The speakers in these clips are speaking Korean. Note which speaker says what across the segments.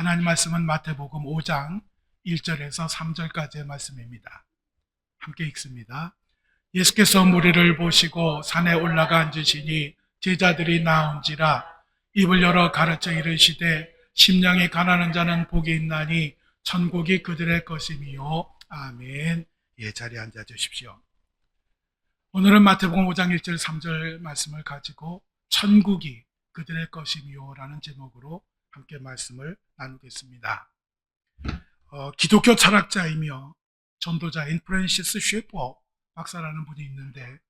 Speaker 1: 하나님 말씀은 마태복음 5장 1절에서 3절까지의 말씀입니다. 함께 읽습니다. 예수께서 무리를 보시고 산에 올라가 앉으시니 제자들이 나온지라 입을 열어 가르쳐 이르시되 심령이 가난한 자는 복이 있나니 천국이 그들의 것이니요. 아멘. 예, 자리에 앉아 주십시오. 오늘은 마태복음 5장 1절 3절 말씀을 가지고 천국이 그들의 것이니요 라는 제목으로 함께 말씀을 나누겠습니다. 기독교 철학자이며 전도자인 프랜시스 쉐퍼 박사라는 분이 있는데,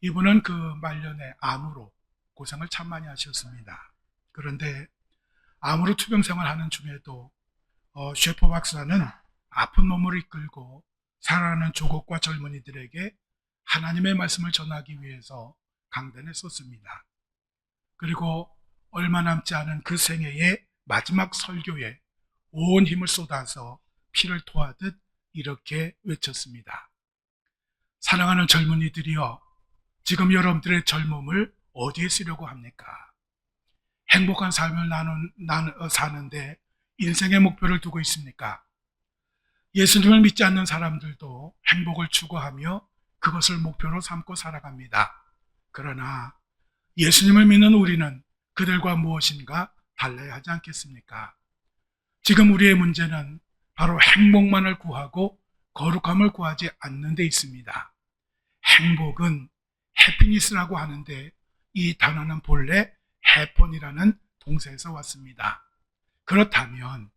Speaker 1: 이분은 그 말년에 암으로 고생을 참 많이 하셨습니다. 그런데 암으로 투병 생활하는 중에도 쉐퍼 박사는 아픈 몸을 이끌고 살아가는 조국과 젊은이들에게 하나님의 말씀을 전하기 위해서 강단에 섰습니다. 그리고 얼마 남지 않은 그 생애의 마지막 설교에 온 힘을 쏟아서 피를 토하듯 이렇게 외쳤습니다. 사랑하는 젊은이들이여, 지금 여러분들의 젊음을 어디에 쓰려고 합니까? 행복한 삶을 사는데 인생의 목표를 두고 있습니까? 예수님을 믿지 않는 사람들도 행복을 추구하며 그것을 목표로 삼고 살아갑니다. 그러나 예수님을 믿는 우리는 그들과 무엇인가 달라야 하지 않겠습니까? 지금 우리의 문제는 바로 행복만을 구하고 거룩함을 구하지 않는 데 있습니다. 행복은 해피니스라고 하는데 이 단어는 본래 해폰이라는 동사에서 왔습니다. 그렇다면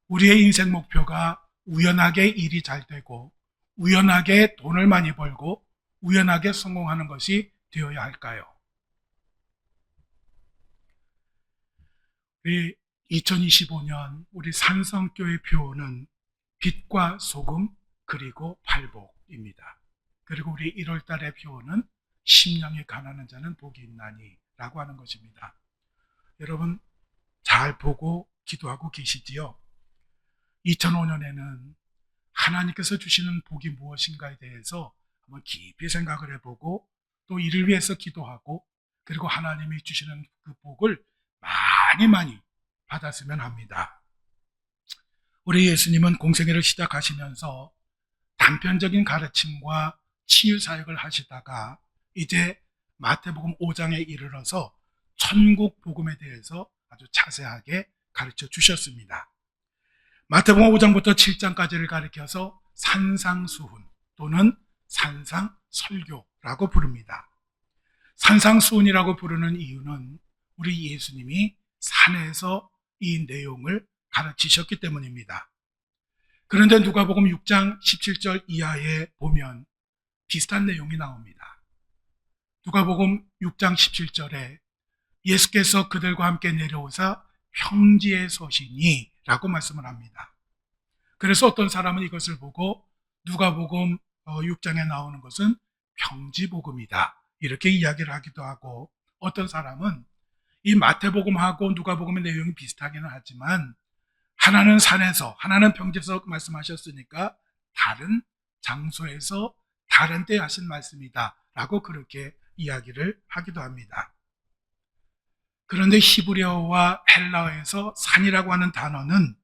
Speaker 1: 우리의 인생 목표가 우연하게 일이 잘 되고 우연하게 돈을 많이 벌고 우연하게 성공하는 것이 되어야 할까요? 우리 2025년 우리 산성교회 표어는 빛과 소금 그리고 팔복입니다. 그리고 우리 1월 달의 표어는 심령이 가난한 자는 복이 있나니 라고 하는 것입니다. 여러분 잘 보고 기도하고 계시지요? 2005년에는 하나님께서 주시는 복이 무엇인가에 대해서 한번 깊이 생각을 해보고 또 이를 위해서 기도하고 그리고 하나님이 주시는 그 복을 많이 받았으면 합니다. 우리 예수님은 공생애를 시작하시면서 단편적인 가르침과 치유 사역을 하시다가 이제 마태복음 5장에 이르러서 천국 복음에 대해서 아주 자세하게 가르쳐 주셨습니다. 마태복음 5장부터 7장까지를 가리켜서 산상수훈 또는 산상설교라고 부릅니다. 산상수훈이라고 부르는 이유는 우리 예수님이 산에서 이 내용을 가르치셨기 때문입니다. 그런데 누가복음 6장 17절 이하에 보면 비슷한 내용이 나옵니다. 누가복음 6장 17절에 예수께서 그들과 함께 내려오사 평지에 서시니 라고 말씀을 합니다. 그래서 어떤 사람은 이것을 보고 누가복음 6장에 나오는 것은 평지복음이다 이렇게 이야기를 하기도 하고, 어떤 사람은 이 마태복음하고 누가복음의 내용이 비슷하기는 하지만 하나는 산에서 하나는 평지에서 말씀하셨으니까 다른 장소에서 다른 때 하신 말씀이다 라고 그렇게 이야기를 하기도 합니다. 그런데 히브리어와 헬라어에서 산이라고 하는 단어는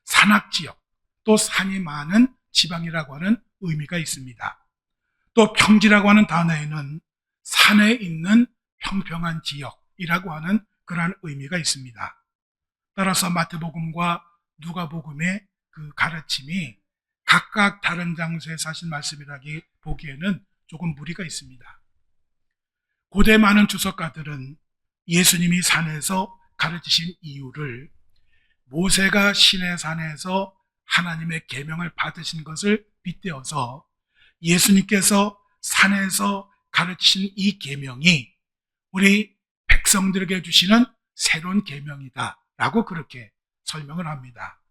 Speaker 1: 산악지역 또 산이 많은 지방이라고 하는 의미가 있습니다. 또 평지라고 하는 단어에는 산에 있는 평평한 지역이라고 하는 그러한 의미가 있습니다. 따라서 마태복음과 누가복음의 그 가르침이 각각 다른 장소에 사신 말씀이라기 보기에는 조금 무리가 있습니다. 고대 많은 주석가들은 예수님이 산에서 가르치신 이유를 모세가 시내산에서 하나님의 계명을 받으신 것을 빗대어서 예수님께서 산에서 가르치신 이 계명이 우리 백성들에게 주시는 새로운 계명이다 라고 그렇게 설명을 합니다.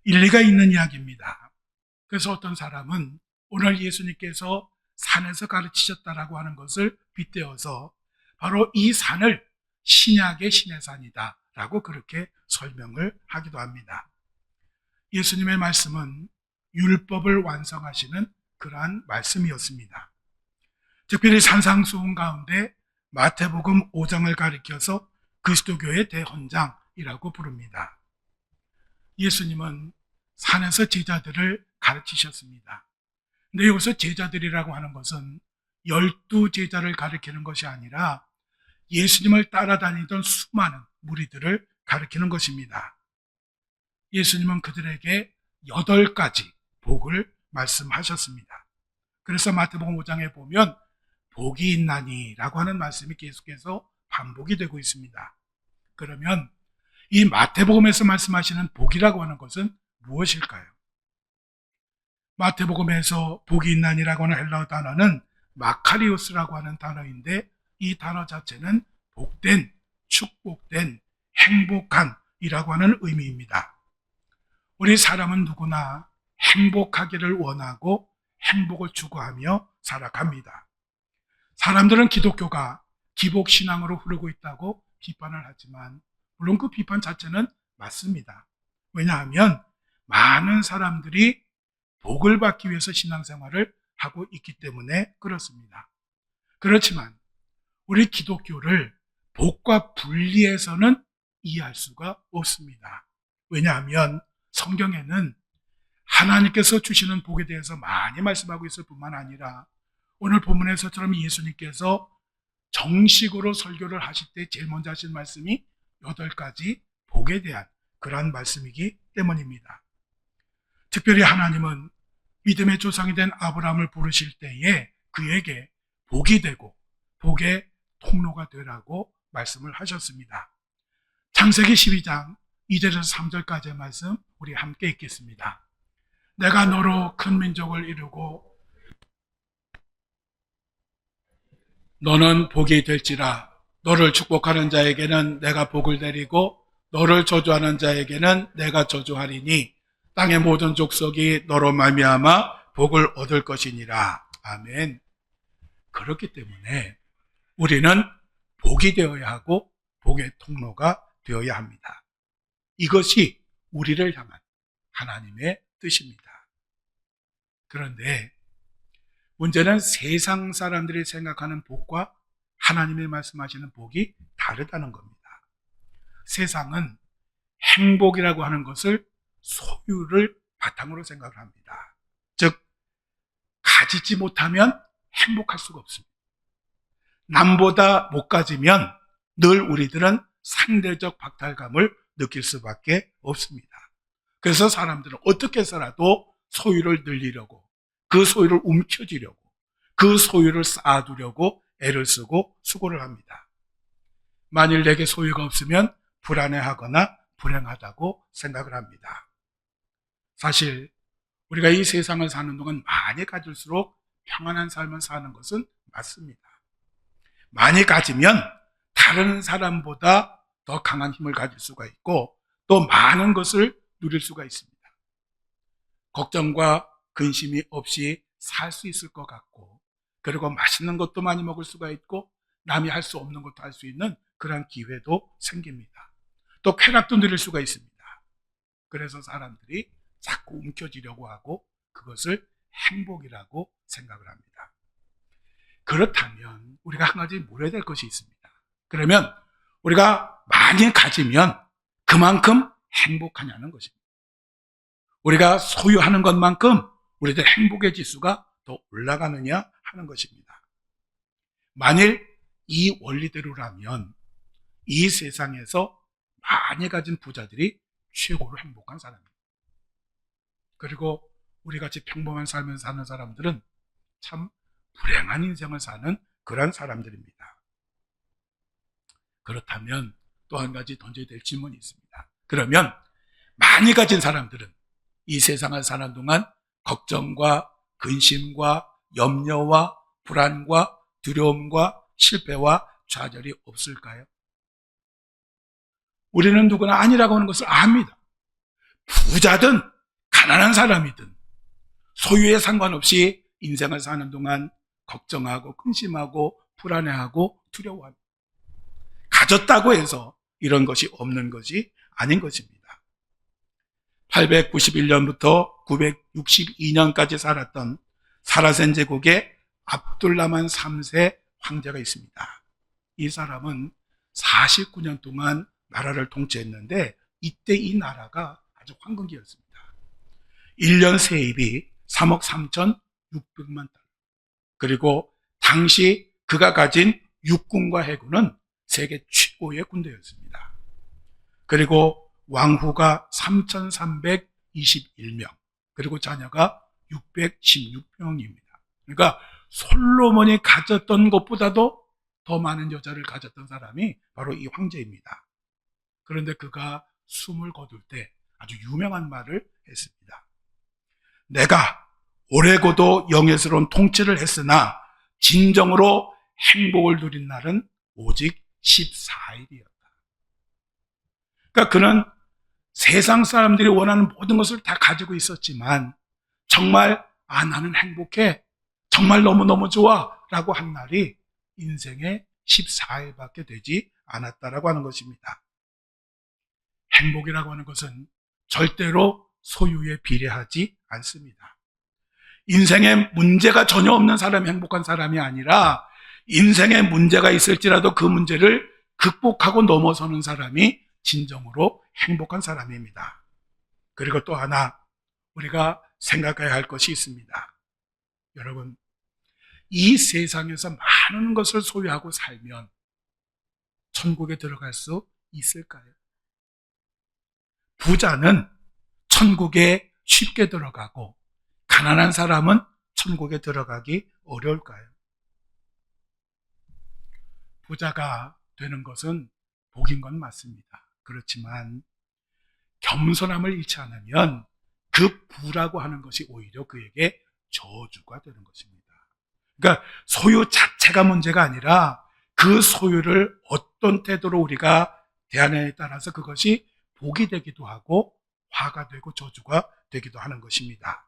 Speaker 1: 일리가 있는 이야기입니다. 그래서 어떤 사람은 오늘 예수님께서 산에서 가르치셨다라고 하는 것을 빗대어서 바로 이 산을 신약의 시내산이다 라고 그렇게 설명을 하기도 합니다. 예수님의 말씀은 율법을 완성하시는 그러한 말씀이었습니다. 특별히 산상수훈 가운데 마태복음 5장을 가리켜서 그리스도교의 대헌장이라고 부릅니다. 예수님은 산에서 제자들을 가르치셨습니다. 근데 여기서 제자들이라고 하는 것은 12제자를 가리키는 것이 아니라 예수님을 따라다니던 수많은 무리들을 가리키는 것입니다. 예수님은 그들에게 8가지 복을 말씀하셨습니다. 그래서 마태복음 5장에 보면 복이 있나니라고 하는 말씀이 계속해서 반복이 되고 있습니다. 그러면 이 마태복음에서 말씀하시는 복이라고 하는 것은 무엇일까요? 마태복음에서 복이 있나니라고 하는 헬라어 단어는 마카리오스라고 하는 단어인데 이 단어 자체는 복된, 축복된, 행복한이라고 하는 의미입니다. 우리 사람은 누구나 행복하기를 원하고 행복을 추구하며 살아갑니다. 사람들은 기독교가 기복신앙으로 흐르고 있다고 비판을 하지만 물론 그 비판 자체는 맞습니다. 왜냐하면 많은 사람들이 복을 받기 위해서 신앙생활을 하고 있기 때문에 그렇습니다. 그렇지만 우리 기독교를 복과 분리해서는 이해할 수가 없습니다. 왜냐하면 성경에는 하나님께서 주시는 복에 대해서 많이 말씀하고 있을 뿐만 아니라 오늘 본문에서처럼 예수님께서 정식으로 설교를 하실 때 제일 먼저 하신 말씀이 8가지 복에 대한 그러한 말씀이기 때문입니다. 특별히 하나님은 믿음의 조상이 된 아브라함을 부르실 때에 그에게 복이 되고 복의 통로가 되라고 말씀을 하셨습니다. 창세기 12장 2절에서 3절까지의 말씀 우리 함께 읽겠습니다. 내가 너로 큰 민족을 이루고 너는 복이 될지라. 너를 축복하는 자에게는 내가 복을 내리고 너를 저주하는 자에게는 내가 저주하리니 땅의 모든 족속이 너로 말미암아 복을 얻을 것이니라. 아멘. 그렇기 때문에 우리는 복이 되어야 하고 복의 통로가 되어야 합니다. 이것이 우리를 향한 하나님의 뜻입니다. 그런데 문제는 세상 사람들이 생각하는 복과 하나님이 말씀하시는 복이 다르다는 겁니다. 세상은 행복이라고 하는 것을 소유를 바탕으로 생각을 합니다. 즉, 가지지 못하면 행복할 수가 없습니다. 남보다 못 가지면 늘 우리들은 상대적 박탈감을 느낄 수밖에 없습니다. 그래서 사람들은 어떻게 해서라도 소유를 늘리려고, 그 소유를 움켜쥐려고, 그 소유를 쌓아두려고 애를 쓰고 수고를 합니다. 만일 내게 소유가 없으면 불안해하거나 불행하다고 생각을 합니다. 사실 우리가 이 세상을 사는 동안 많이 가질수록 평안한 삶을 사는 것은 맞습니다. 많이 가지면 다른 사람보다 더 강한 힘을 가질 수가 있고 또 많은 것을 누릴 수가 있습니다. 걱정과 근심이 없이 살 수 있을 것 같고 그리고 맛있는 것도 많이 먹을 수가 있고 남이 할 수 없는 것도 할 수 있는 그런 기회도 생깁니다. 또 쾌락도 누릴 수가 있습니다. 그래서 사람들이 자꾸 움켜쥐려고 하고 그것을 행복이라고 생각을 합니다. 그렇다면 우리가 한 가지 물어야 될 것이 있습니다. 그러면 우리가 많이 가지면 그만큼 행복하냐는 것입니다. 우리가 소유하는 것만큼 우리들 행복의 지수가 더 올라가느냐 하는 것입니다. 만일 이 원리대로라면 이 세상에서 많이 가진 부자들이 최고로 행복한 사람입니다. 그리고 우리같이 평범한 삶을 사는 사람들은 참 불행한 인생을 사는 그런 사람들입니다. 그렇다면 또 한 가지 던져야 될 질문이 있습니다. 그러면 많이 가진 사람들은 이 세상을 사는 동안 걱정과 근심과 염려와 불안과 두려움과 실패와 좌절이 없을까요? 우리는 누구나 아니라고 하는 것을 압니다. 부자든 가난한 사람이든 소유에 상관없이 인생을 사는 동안 걱정하고 근심하고 불안해하고 두려워합니다. 가졌다고 해서 이런 것이 없는 것이 아닌 것입니다. 891년부터 962년까지 살았던 사라센 제국의 압둘라만 3세 황제가 있습니다. 이 사람은 49년 동안 나라를 통치했는데 이때 이 나라가 아주 황금기였습니다. 1년 세입이 3억 3,600만 달러. 그리고 당시 그가 가진 육군과 해군은 세계 최고의 군대였습니다. 그리고 왕후가 3,321명, 그리고 자녀가 616명입니다. 그러니까 솔로몬이 가졌던 것보다도 더 많은 여자를 가졌던 사람이 바로 이 황제입니다. 그런데 그가 숨을 거둘 때 아주 유명한 말을 했습니다. 내가 오래고도 영예스러운 통치를 했으나 진정으로 행복을 누린 날은 오직 14일이었다. 그러니까 그는 세상 사람들이 원하는 모든 것을 다 가지고 있었지만 정말 나는 행복해, 정말 너무너무 좋아 라고 한 날이 인생의 14일밖에 되지 않았다라고 하는 것입니다. 행복이라고 하는 것은 절대로 소유에 비례하지 않습니다. 인생에 문제가 전혀 없는 사람이 행복한 사람이 아니라 인생에 문제가 있을지라도 그 문제를 극복하고 넘어서는 사람이 진정으로 행복한 사람입니다. 그리고 또 하나 우리가 생각해야 할 것이 있습니다. 여러분, 이 세상에서 많은 것을 소유하고 살면 천국에 들어갈 수 있을까요? 부자는 천국에 쉽게 들어가고 가난한 사람은 천국에 들어가기 어려울까요? 부자가 되는 것은 복인 건 맞습니다. 그렇지만 겸손함을 잃지 않으면 그 부라고 하는 것이 오히려 그에게 저주가 되는 것입니다. 그러니까 소유 자체가 문제가 아니라 그 소유를 어떤 태도로 우리가 대하느냐에 따라서 그것이 복이 되기도 하고 화가 되고 저주가 되기도 하는 것입니다.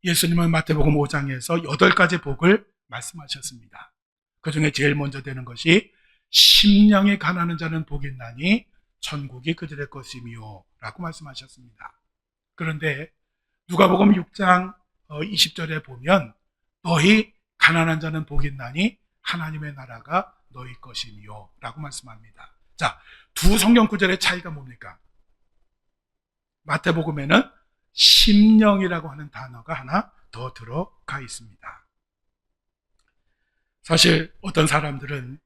Speaker 1: 예수님은 마태복음 5장에서 8가지 복을 말씀하셨습니다. 그 중에 제일 먼저 되는 것이 심령이 가난한 자는 복이 있나니 천국이 그들의 것이며 라고 말씀하셨습니다. 그런데 누가복음 6장 20절에 보면 너희 가난한 자는 복이 있나니 하나님의 나라가 너희 것이며 라고 말씀합니다. 자, 두 성경 구절의 차이가 뭡니까? 마태복음에는 심령이라고 하는 단어가 하나 더 들어가 있습니다. 사실 어떤 사람들은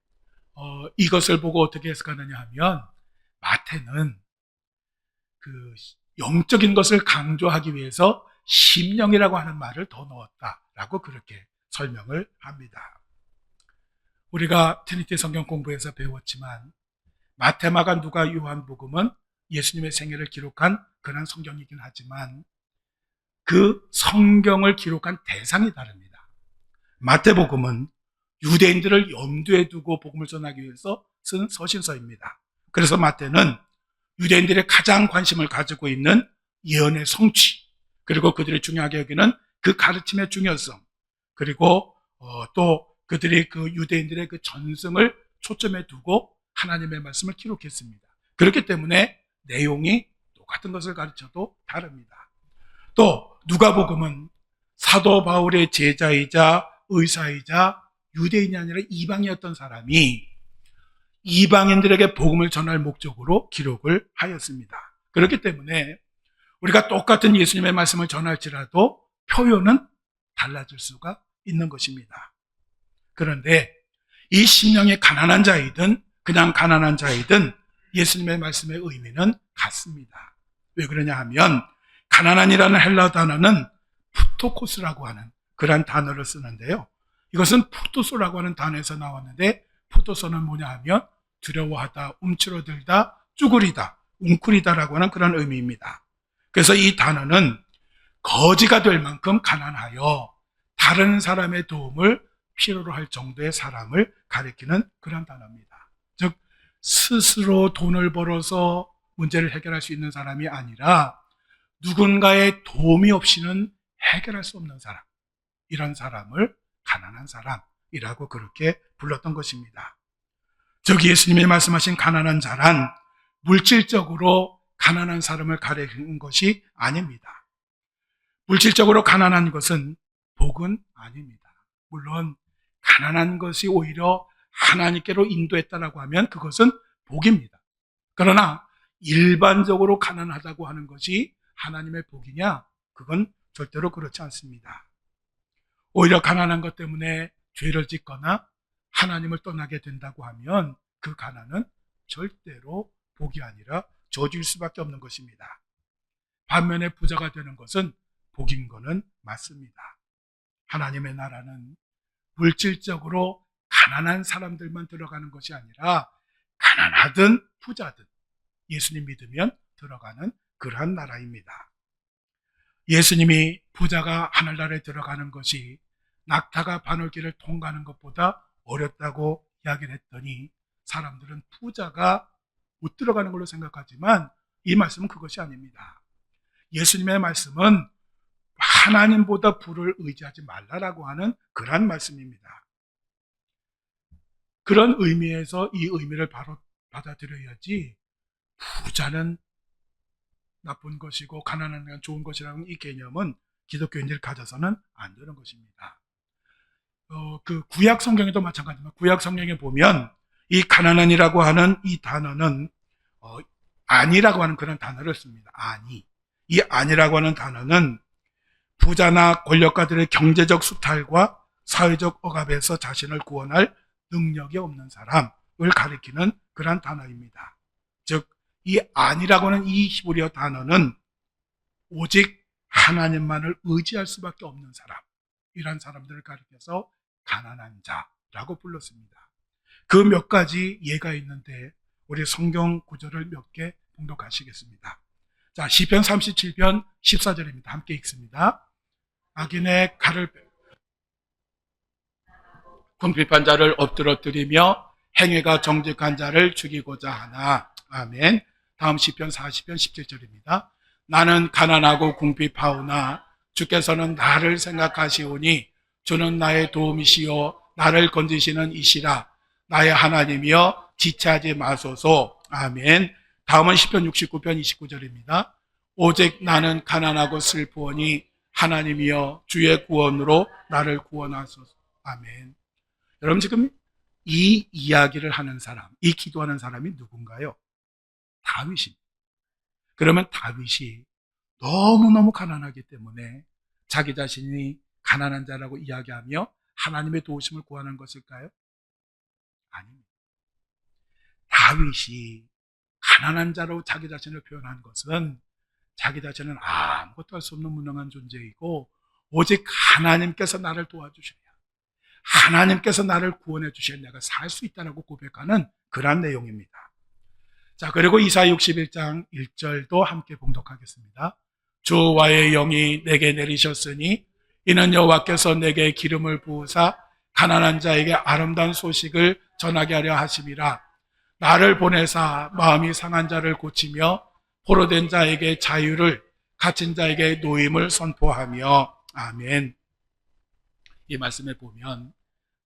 Speaker 1: 이것을 보고 어떻게 해석하느냐 하면 마태는 그 영적인 것을 강조하기 위해서 심령이라고 하는 말을 더 넣었다라고 그렇게 설명을 합니다. 우리가 트리니티 성경 공부에서 배웠지만 마태, 마가, 누가, 요한복음은 예수님의 생애를 기록한 그런 성경이긴 하지만 그 성경을 기록한 대상이 다릅니다. 마태복음은 유대인들을 염두에 두고 복음을 전하기 위해서 쓴 서신서입니다. 그래서 마태는 유대인들의 가장 관심을 가지고 있는 예언의 성취, 그리고 그들이 중요하게 여기는 그 가르침의 중요성, 그리고 또 그들이 그 유대인들의 그 전승을 초점에 두고 하나님의 말씀을 기록했습니다. 그렇기 때문에 내용이 똑같은 것을 가르쳐도 다릅니다. 또 누가복음은 사도 바울의 제자이자 의사이자 유대인이 아니라 이방이었던 사람이 이방인들에게 복음을 전할 목적으로 기록을 하였습니다. 그렇기 때문에 우리가 똑같은 예수님의 말씀을 전할지라도 표현은 달라질 수가 있는 것입니다. 그런데 이 심령이 가난한 자이든 그냥 가난한 자이든 예수님의 말씀의 의미는 같습니다. 왜 그러냐 하면 가난한이라는 헬라 단어는 푸토코스라고 하는 그런 단어를 쓰는데요. 이것은 푸토소라고 하는 단어에서 나왔는데 푸토소는 뭐냐 하면 두려워하다, 움츠러들다, 쭈그리다, 웅크리다라고 하는 그런 의미입니다. 그래서 이 단어는 거지가 될 만큼 가난하여 다른 사람의 도움을 필요로 할 정도의 사람을 가리키는 그런 단어입니다. 즉 스스로 돈을 벌어서 문제를 해결할 수 있는 사람이 아니라 누군가의 도움이 없이는 해결할 수 없는 사람, 이런 사람을 가난한 사람이라고 그렇게 불렀던 것입니다. 즉 예수님이 말씀하신 가난한 자란 물질적으로 가난한 사람을 가리키는 것이 아닙니다. 물질적으로 가난한 것은 복은 아닙니다. 물론 가난한 것이 오히려 하나님께로 인도했다라고 하면 그것은 복입니다. 그러나 일반적으로 가난하다고 하는 것이 하나님의 복이냐? 그건 절대로 그렇지 않습니다. 오히려 가난한 것 때문에 죄를 짓거나 하나님을 떠나게 된다고 하면 그 가난은 절대로 복이 아니라 저주일 수밖에 없는 것입니다. 반면에 부자가 되는 것은 복인 거는 맞습니다. 하나님의 나라는 물질적으로 가난한 사람들만 들어가는 것이 아니라 가난하든 부자든 예수님 믿으면 들어가는 그러한 나라입니다. 예수님이 부자가 하늘나라에 들어가는 것이 낙타가 바늘길을 통과하는 것보다 어렵다고 이야기를 했더니 사람들은 부자가 못 들어가는 걸로 생각하지만 이 말씀은 그것이 아닙니다. 예수님의 말씀은 하나님보다 부를 의지하지 말라라고 하는 그런 말씀입니다. 그런 의미에서 이 의미를 바로 받아들여야지 부자는 나쁜 것이고 가난한 건 좋은 것이라는 이 개념은 기독교인들이 가져서는 안 되는 것입니다. 그 구약 성경에도 마찬가지입니다. 구약 성경에 보면 이 가난한이라고 하는 이 단어는 아니라고 하는 그런 단어를 씁니다. 아니. 이 아니라고 하는 단어는 부자나 권력가들의 경제적 수탈과 사회적 억압에서 자신을 구원할 능력이 없는 사람을 가리키는 그런 단어입니다. 즉, 이 아니라고 하는 이 히브리어 단어는 오직 하나님만을 의지할 수밖에 없는 사람, 이런 사람들을 가리켜서 가난한 자라고 불렀습니다. 그 몇 가지 예가 있는데 우리 성경 구절을 몇 개 봉독하시겠습니다. 자, 시편 37편 14절입니다. 함께 읽습니다. 악인의 칼을 궁핍한 자를 엎드러뜨리며 행위가 정직한 자를 죽이고자 하나. 아멘. 다음 시편 40편 17절입니다. 나는 가난하고 궁핍하오나 주께서는 나를 생각하시오니 주는 나의 도움이시요 나를 건지시는 이시라. 나의 하나님이여 지체하지 마소서. 아멘. 다음은 시편 69편 29절입니다. 오직 나는 가난하고 슬프오니 하나님이여 주의 구원으로 나를 구원하소서. 아멘. 여러분, 지금 이 이야기를 하는 사람, 이 기도하는 사람이 누군가요? 다윗입니다. 그러면 다윗이 너무너무 가난하기 때문에 자기 자신이 가난한 자라고 이야기하며 하나님의 도우심을 구하는 것일까요? 아닙니다. 다윗이 가난한 자로 자기 자신을 표현한 것은 자기 자신은 아무것도 할 수 없는 무능한 존재이고 오직 하나님께서 나를 도와주셔야, 하나님께서 나를 구원해 주셔야 내가 살 수 있다고 고백하는 그런 내용입니다. 자, 그리고 이사야 61장 1절도 함께 봉독하겠습니다. 주와의 영이 내게 내리셨으니 이는 여호와께서 내게 기름을 부으사 가난한 자에게 아름다운 소식을 전하게 하려 하심이라. 나를 보내사 마음이 상한 자를 고치며 포로된 자에게 자유를, 갇힌 자에게 노임을 선포하며. 아멘. 이 말씀에 보면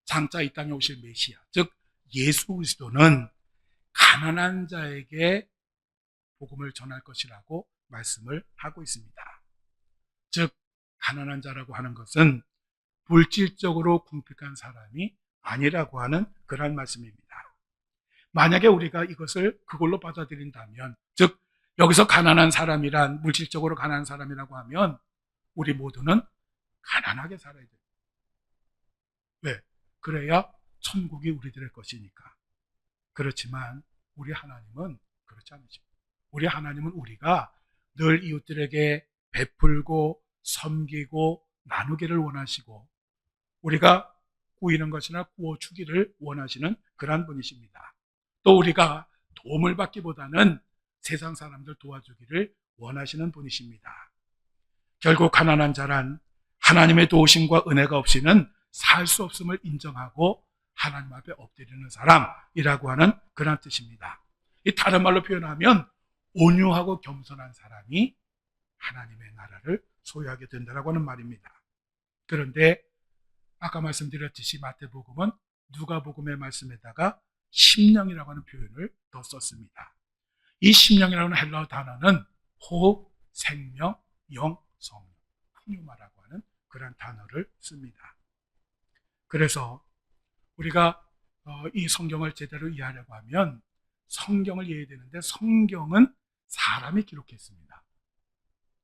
Speaker 1: 장차 이 땅에 오실 메시아, 즉 예수 그리스도는 가난한 자에게 복음을 전할 것이라고 말씀을 하고 있습니다. 즉 가난한 자라고 하는 것은 물질적으로 궁핍한 사람이 아니라고 하는 그런 말씀입니다. 만약에 우리가 이것을 그걸로 받아들인다면, 즉 여기서 가난한 사람이란 물질적으로 가난한 사람이라고 하면 우리 모두는 가난하게 살아야 돼요. 왜? 그래야 천국이 우리들의 것이니까. 그렇지만 우리 하나님은 그렇지 않으십니다. 우리 하나님은 우리가 늘 이웃들에게 베풀고 섬기고 나누기를 원하시고 우리가 꾸이는 것이나 꾸어주기를 원하시는 그러한 분이십니다. 또 우리가 도움을 받기보다는 세상 사람들 도와주기를 원하시는 분이십니다. 결국 가난한 자란 하나님의 도우심과 은혜가 없이는 살 수 없음을 인정하고 하나님 앞에 엎드리는 사람이라고 하는 그런 뜻입니다. 이 다른 말로 표현하면 온유하고 겸손한 사람이 하나님의 나라를 소유하게 된다고 하는 말입니다. 그런데 아까 말씀드렸듯이 마태복음은 누가복음의 말씀에다가 심령이라고 하는 표현을 더 썼습니다. 이 심령이라고 하는 헬라어 단어는 호흡, 생명, 영, 성령, 푸뉴마라고 하는 그런 단어를 씁니다. 그래서 우리가 이 성경을 제대로 이해하려고 하면 성경을 이해해야 되는데 성경은 사람이 기록했습니다.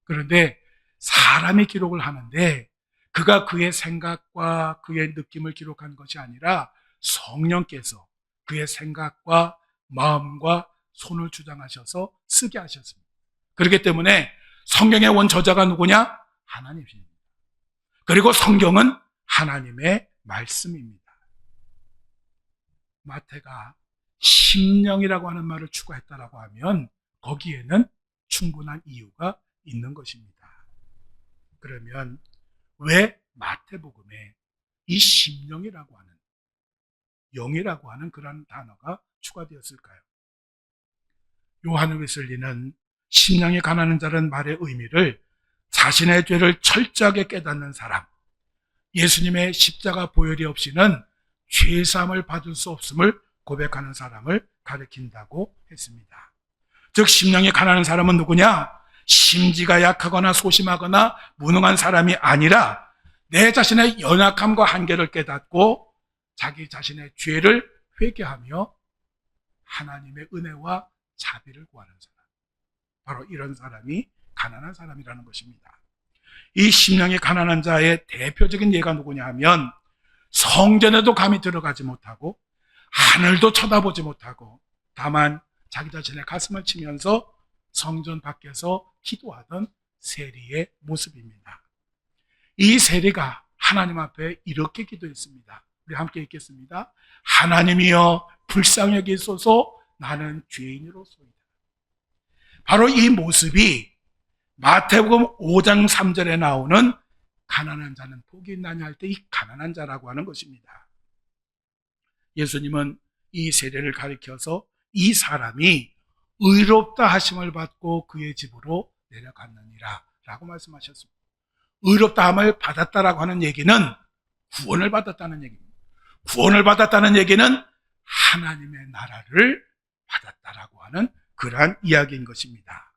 Speaker 1: 그런데 사람이 기록을 하는데 그가 그의 생각과 그의 느낌을 기록한 것이 아니라 성령께서 그의 생각과 마음과 손을 주장하셔서 쓰게 하셨습니다. 그렇기 때문에 성경의 원저자가 누구냐? 하나님입니다. 그리고 성경은 하나님의 말씀입니다. 마태가 심령이라고 하는 말을 추가했다라고 하면 거기에는 충분한 이유가 있는 것입니다. 그러면 왜 마태복음에 이 심령이라고 하는, 영이라고 하는 그런 단어가 추가되었을까요? 요한 웨슬리는 심령이 가난한 자라는 말의 의미를 자신의 죄를 철저하게 깨닫는 사람, 예수님의 십자가 보혈이 없이는 죄사함을 받을 수 없음을 고백하는 사람을 가리킨다고 했습니다. 즉 심령이 가난한 사람은 누구냐? 심지가 약하거나 소심하거나 무능한 사람이 아니라 내 자신의 연약함과 한계를 깨닫고 자기 자신의 죄를 회개하며 하나님의 은혜와 자비를 구하는 사람, 바로 이런 사람이 가난한 사람이라는 것입니다. 이 심령이 가난한 자의 대표적인 예가 누구냐 하면 성전에도 감히 들어가지 못하고 하늘도 쳐다보지 못하고 다만 자기 자신의 가슴을 치면서 성전 밖에서 기도하던 세리의 모습입니다. 이 세리가 하나님 앞에 이렇게 기도했습니다. 우리 함께 읽겠습니다. 하나님이여 불쌍히 여기소서, 나는 죄인으로소이다. 바로 이 모습이 마태복음 5장 3절에 나오는 가난한 자는 복이 있나냐 할 때 이 가난한 자라고 하는 것입니다. 예수님은 이 세례를 가리켜서 이 사람이 의롭다 하심을 받고 그의 집으로 내려갔느니라 라고 말씀하셨습니다. 의롭다 함을 받았다라고 하는 얘기는 구원을 받았다는 얘기입니다. 구원을 받았다는 얘기는 하나님의 나라를 받았다라고 하는 그러한 이야기인 것입니다.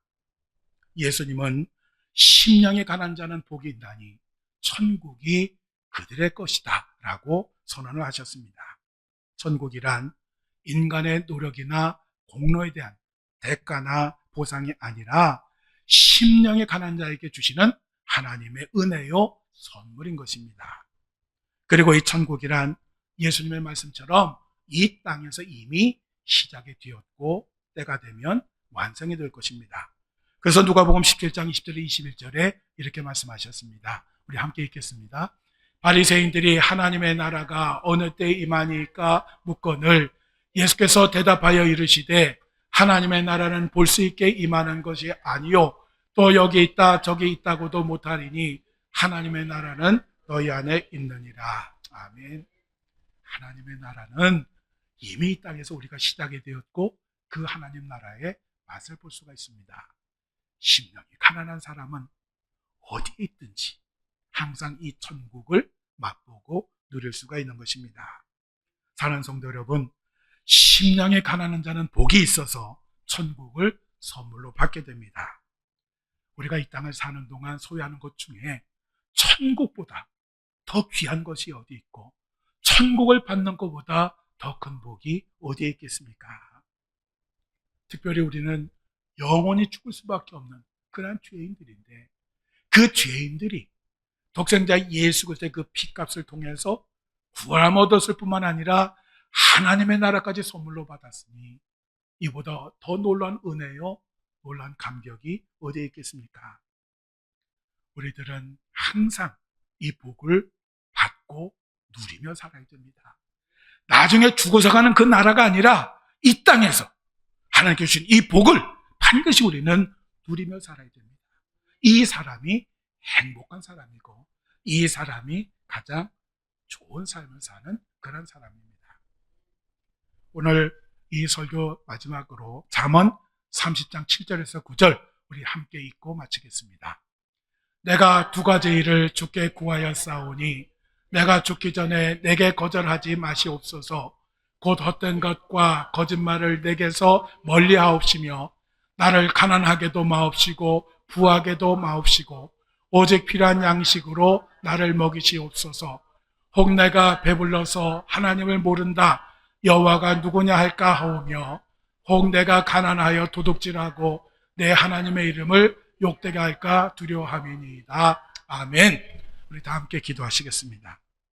Speaker 1: 예수님은 심령이 가난한 자는 복이 있나니 천국이 그들의 것이다 라고 선언을 하셨습니다. 천국이란 인간의 노력이나 공로에 대한 대가나 보상이 아니라 심령이 가난한 자에게 주시는 하나님의 은혜요 선물인 것입니다. 그리고 이 천국이란 예수님의 말씀처럼 이 땅에서 이미 시작이 되었고 때가 되면 완성이 될 것입니다. 그래서 누가복음 17장 20절에 21절에 이렇게 말씀하셨습니다. 우리 함께 읽겠습니다. 바리새인들이 하나님의 나라가 어느 때에 임하니까 묻거늘 예수께서 대답하여 이르시되 하나님의 나라는 볼 수 있게 임하는 것이 아니요 또 여기 있다 저기 있다고도 못하리니 하나님의 나라는 너희 안에 있느니라. 아멘. 하나님의 나라는 이미 이 땅에서 우리가 시작이 되었고 그 하나님 나라의 맛을 볼 수가 있습니다. 심령이 가난한 사람은 어디에 있든지 항상 이 천국을 맛보고 누릴 수가 있는 것입니다. 사랑하는 성도 여러분, 심령이 가난한 자는 복이 있어서 천국을 선물로 받게 됩니다. 우리가 이 땅을 사는 동안 소유하는 것 중에 천국보다 더 귀한 것이 어디 있고 천국을 받는 것보다 더 큰 복이 어디에 있겠습니까? 특별히 우리는 영원히 죽을 수밖에 없는 그런 죄인들인데 그 죄인들이 독생자 예수 그리스도의 그 피값을 통해서 구원함 얻었을 뿐만 아니라 하나님의 나라까지 선물로 받았으니 이보다 더 놀라운 은혜요 놀라운 감격이 어디에 있겠습니까? 우리들은 항상 이 복을 받고 누리며 살아야 됩니다. 나중에 죽어서 가는 그 나라가 아니라 이 땅에서 하나님께 주신 이 복을 반드시 우리는 누리며 살아야 됩니다. 이 사람이 행복한 사람이고 이 사람이 가장 좋은 삶을 사는 그런 사람입니다. 오늘 이 설교 마지막으로 잠언 30장 7절에서 9절 우리 함께 읽고 마치겠습니다. 내가 두 가지 일을 주께 구하였사오니 내가 죽기 전에 내게 거절하지 마시옵소서. 곧 헛된 것과 거짓말을 내게서 멀리하옵시며 나를 가난하게도 마옵시고 부하게도 마옵시고 오직 필요한 양식으로 나를 먹이시옵소서. 혹 내가 배불러서 하나님을 모른다 여호와가 누구냐 할까 하오며 혹 내가 가난하여 도둑질하고 내 하나님의 이름을 욕되게 할까 두려워함이니이다. 아멘. 우리 다 함께 기도하시겠습니다.